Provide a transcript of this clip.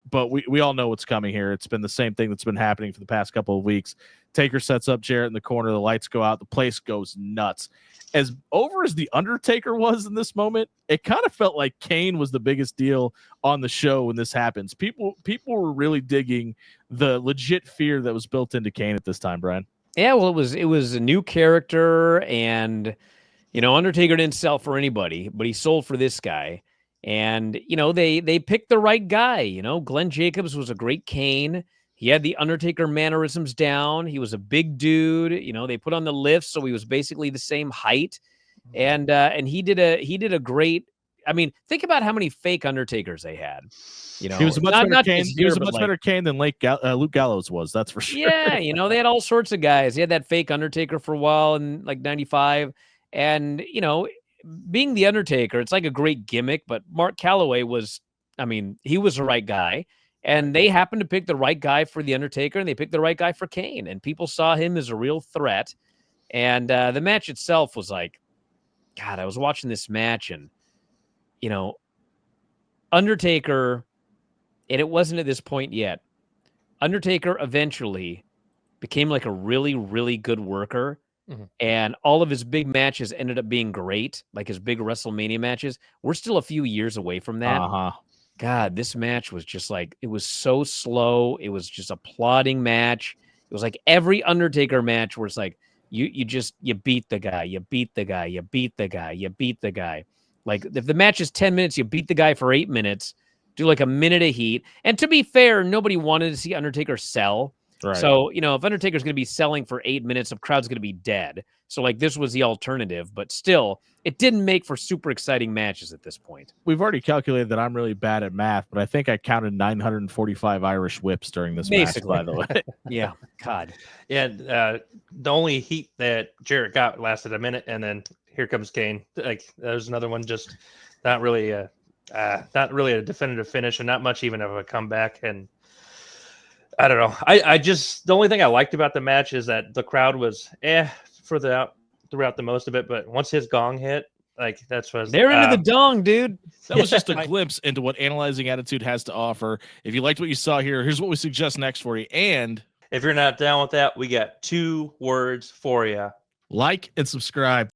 but we all know what's coming here. It's been the same thing that's been happening for the past couple of weeks. Taker sets up Jarrett in the corner. The lights go out. The place goes nuts. As over as the Undertaker was in this moment, it kind of felt like Kane was the biggest deal on the show when this happens. People were really digging the legit fear that was built into Kane at this time, Brian. Yeah, well, it was a new character, and Undertaker didn't sell for anybody, but he sold for this guy. And they picked the right guy. Glenn Jacobs was a great Kane. He had the Undertaker mannerisms down. He was a big dude. They put on the lifts, so he was basically the same height. And he did a great. I mean, think about how many fake Undertakers they had. He was a much better Kane. He was a much better Kane than Luke Gallows was. That's for sure. Yeah, they had all sorts of guys. He had that fake Undertaker for a while in like '95, and being the Undertaker, it's like a great gimmick. But Mark Calloway was, he was the right guy. And they happened to pick the right guy for The Undertaker, and they picked the right guy for Kane. And people saw him as a real threat. And the match itself was like, God, I was watching this match, and, Undertaker, and it wasn't at this point yet, Undertaker eventually became like a really, really good worker. Mm-hmm. And all of his big matches ended up being great, like his big WrestleMania matches. We're still a few years away from that. Uh-huh. God, this match was just like, it was so slow. It was just a plodding match. It was like every Undertaker match where it's like, you beat the guy, you beat the guy, you beat the guy, you beat the guy. Like if the match is 10 minutes, you beat the guy for 8 minutes, do like a minute of heat. And to be fair, nobody wanted to see Undertaker sell. Right. So, if Undertaker's going to be selling for 8 minutes, the crowd's going to be dead. So, like, this was the alternative. But still, it didn't make for super exciting matches at this point. We've already calculated that I'm really bad at math, but I think I counted 945 Irish whips during this match, by the way. Yeah, God. Yeah, the only heat that Jarrett got lasted a minute, and then here comes Kane. Like, there's another one, just not really a definitive finish, and not much even of a comeback. And I don't know. I just, the only thing I liked about the match is that the crowd was throughout the most of it, but once his gong hit, like that's what they're into the dong, dude. That was just a glimpse into what Analyzing Attitude has to offer. If you liked what you saw here, here's what we suggest next for you. And if you're not down with that, we got 2 words for you: like and subscribe.